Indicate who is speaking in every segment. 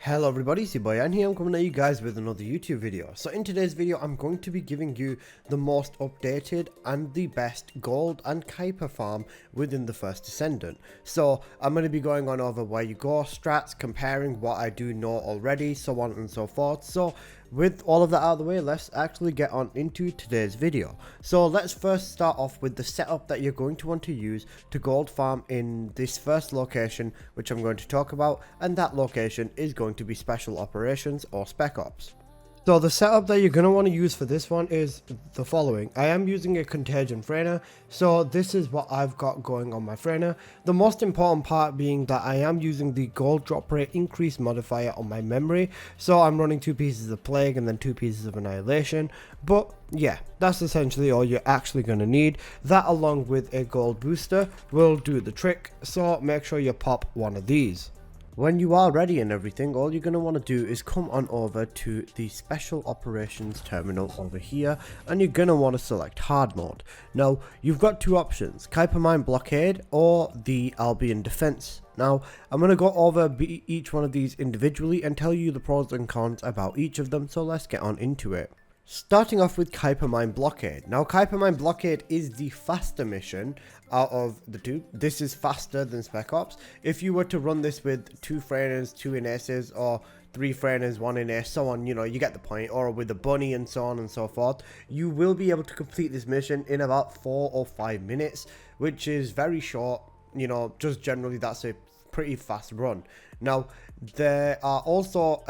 Speaker 1: Hello everybody, it's your boy Ian here. I'm coming at you guys with another YouTube video. So in today's video I'm going to be giving you the most updated and the best gold and Kyper farm within the first Descendant. So I'm going to be going on over where you go, strats, comparing what I do know already, so on and so forth. So with all of that out of the way, let's actually get on into today's video. So let's first start off with the setup that you're going to want to use to gold farm in this first location, which I'm going to talk about, and that location is going to be Special Operations or Spec Ops. So the setup that you're going to want to use for this one is the following. I am using a Contagion Frainer, so this is what I've got going on my Frainer. The most important part being that I am using the gold drop rate increase modifier on my memory, so I'm running 2 pieces of Plague and then 2 pieces of Annihilation. But yeah, that's essentially all you're actually going to need. That along with a gold booster will do the trick, so make sure you pop one of these. When you are ready and everything, all you're going to want to do is come on over to the Special Operations terminal over here, and you're going to want to select hard mode. Now, you've got two options, Kyper Mine Blockade or the Albion Defense. Now, I'm going to go over each one of these individually and tell you the pros and cons about each of them, so let's get on into it. Starting off with Kyper Mine Blockade. Now, Kyper Mine Blockade is the faster mission out of the two. This is faster than Spec Ops. If you were to run this with 2 Frainers, 2 Inaces, or 3 Frainers, 1 Inace, so on, you know, you get the point, or with a bunny and so on and so forth, you will be able to complete this mission in about 4 or 5 minutes, which is very short. You know, just generally that's a pretty fast run. Now, there are also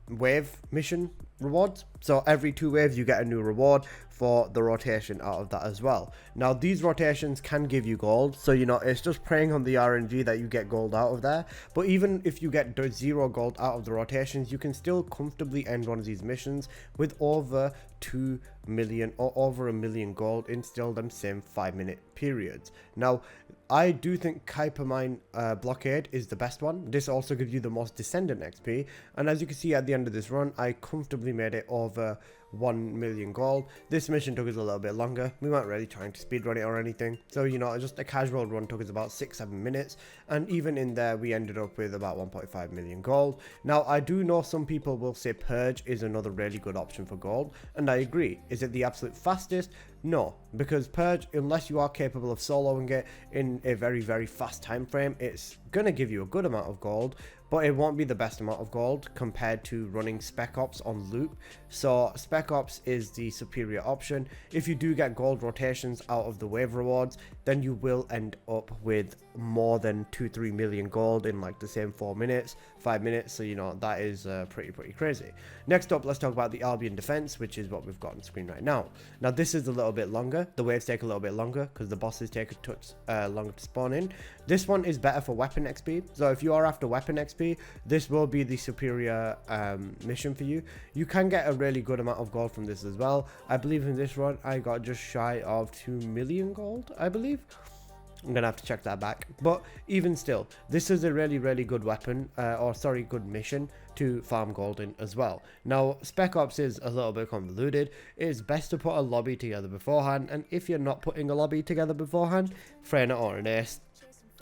Speaker 1: wave mission rewards, so every 2 waves you get a new reward for the rotation out of that as well. Now these rotations can give you gold, so you know, it's just preying on the RNG that you get gold out of there. But even if you get 0 gold out of the rotations, you can still comfortably end one of these missions with over 2 million or over 1 million gold in still them same 5-minute periods. Now I do think Kyper Mine Blockade is the best one. This also gives you the most Descendant XP, and as you can see at the end of this run, I comfortably made it over 1 million gold. This mission took us a little bit longer. We weren't really trying to speedrun it or anything, so you know, just a casual run took us about 6-7 minutes, and even in there we ended up with about 1.5 million gold. Now I do know some people will say Purge is another really good option for gold, and I agree. Is it the absolute fastest? No, because Purge, unless you are capable of soloing it in a very fast time frame, it's gonna give you a good amount of gold, but it won't be the best amount of gold compared to running Spec Ops on loop. So Spec Ops is the superior option. If you do get gold rotations out of the wave rewards, then you will end up with more than 2-3 million gold in like the same 4 minutes, 5 minutes. So you know, that is pretty crazy. Next up, let's talk about the Albion Defense, which is what we've got on screen right now. Now this is a little bit longer. The waves take a little bit longer because the bosses take a touch longer to spawn in. This one is better for weapon XP, so if you are after weapon XP, this will be the superior mission for you. You can get a really good amount of gold from this as well. I believe in this run I got just shy of 2 million gold, I believe. I'm gonna have to check that back, but even still, this is a really good weapon, good mission to farm gold in as well. Now Spec Ops is a little bit convoluted. It's best to put a lobby together beforehand, and if you're not putting a lobby together beforehand, Frainer or an Ace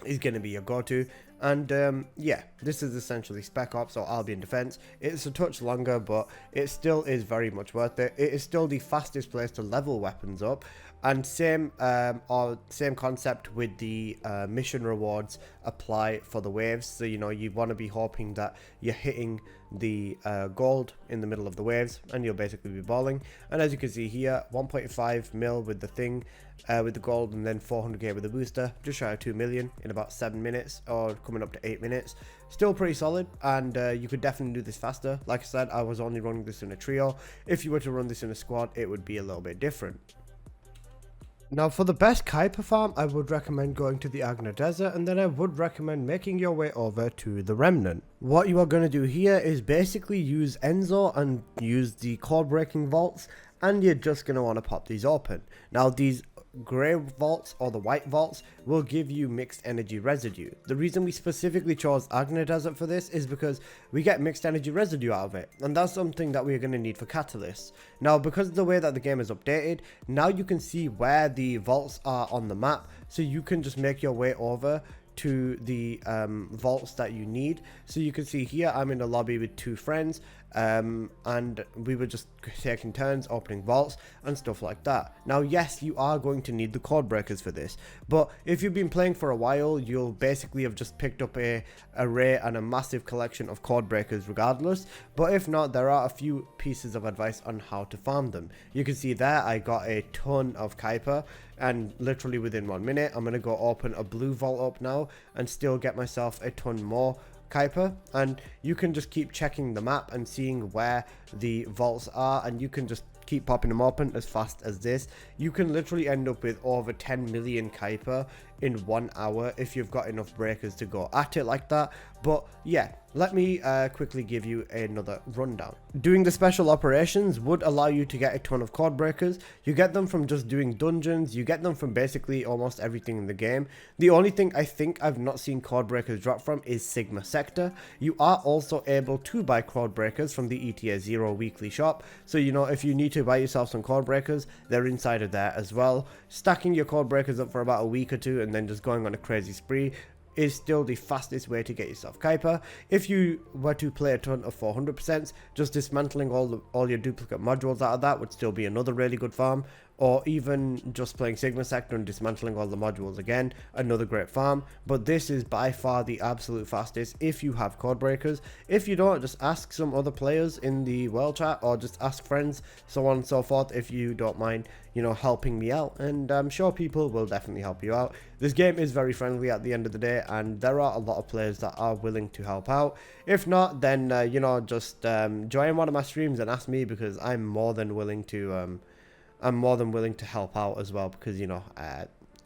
Speaker 1: is going to be your go-to. And yeah, this is essentially Spec Ops or Albion Defense. It's a touch longer, but it still is very much worth it. It is still the fastest place to level weapons up, and same concept with the mission rewards apply for the waves. So you know, you want to be hoping that you're hitting the gold in the middle of the waves, and you'll basically be balling. And as you can see here, 1.5 mil with the thing, with the gold, and then 400k with the booster, just shy of 2 million in about 7 minutes, or coming up to 8 minutes. Still pretty solid, and you could definitely do this faster. Like I said, I was only running this in a trio. If you were to run this in a squad, it would be a little bit different. Now for the best Kyper farm, I would recommend going to the Agna Desert, and then I would recommend making your way over to the Remnant. What you are going to do here is basically use Enzo and use the code breaking vaults, and you're just going to want to pop these open. Now these grey vaults or the white vaults will give you mixed energy residue. The reason we specifically chose Agna Desert for this is because we get mixed energy residue out of it, and that's something that we're going to need for catalysts. Now because of the way that the game is updated, now you can see where the vaults are on the map, so you can just make your way over to the vaults that you need. So you can see here I'm in a lobby with 2 friends, and we were just taking turns opening vaults and stuff like that. Now yes, you are going to need the code breakers for this, but if you've been playing for a while, you'll basically have just picked up a array and a massive collection of code breakers regardless. But if not, there are a few pieces of advice on how to farm them. You can see there I got a ton of Kyper, and literally within 1 minute I'm going to go open a blue vault up now and still get myself a ton more Kyper. And you can just keep checking the map and seeing where the vaults are, and you can just keep popping them open as fast as this. You can literally end up with over 10 million Kyper in 1 hour if you've got enough breakers to go at it like that. But yeah, let me quickly give you another rundown. Doing the special operations would allow you to get a ton of code breakers. You get them from just doing dungeons, you get them from basically almost everything in the game. The only thing I think I've not seen code breakers drop from is Sigma Sector. You are also able to buy code breakers from the ETA 0 weekly shop, so you know, if you need to buy yourself some code breakers, they're inside of there as well. Stacking your code breakers up for about a week or two and then just going on a crazy spree is still the fastest way to get yourself Kyper. If you were to play a ton of 400%, just dismantling all your duplicate modules out of that would still be another really good farm. Or even just playing Sigma Sector and dismantling all the modules again, another great farm. But this is by far the absolute fastest if you have code breakers. If you don't, just ask some other players in the world chat, or just ask friends, so on and so forth, if you don't mind, you know, helping me out. And I'm sure people will definitely help you out. This game is very friendly at the end of the day, and there are a lot of players that are willing to help out. If not, then you know, just join one of my streams and ask me, because I'm more than willing to help out as well, because you know,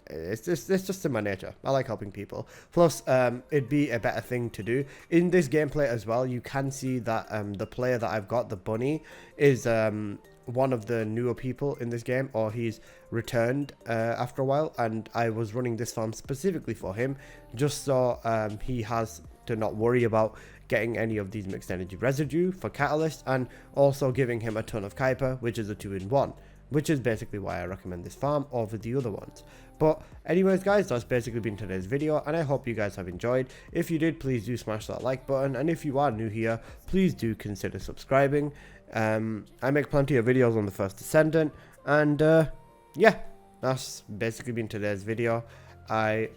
Speaker 1: it's just in my nature. I like helping people. Plus, it'd be a better thing to do in this gameplay as well. You can see that the player that I've got, the bunny, is one of the newer people in this game, or he's returned after a while, and I was running this farm specifically for him, just so he has to not worry about getting any of these mixed energy residue for catalyst, and also giving him a ton of Kyper, which is a 2-in-1. Which is basically why I recommend this farm over the other ones. But anyways guys, that's basically been today's video, and I hope you guys have enjoyed. If you did, please do smash that like button, and if you are new here, please do consider subscribing. I make plenty of videos on the first Descendant, and yeah, that's basically been today's video. I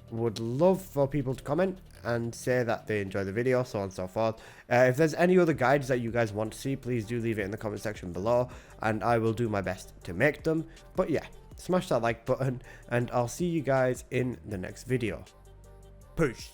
Speaker 1: would love for people to comment and say that they enjoy the video, so on and so forth. If there's any other guides that you guys want to see, please do leave it in the comment section below, and I will do my best to make them. But yeah, smash that like button, and I'll see you guys in the next video. Peace.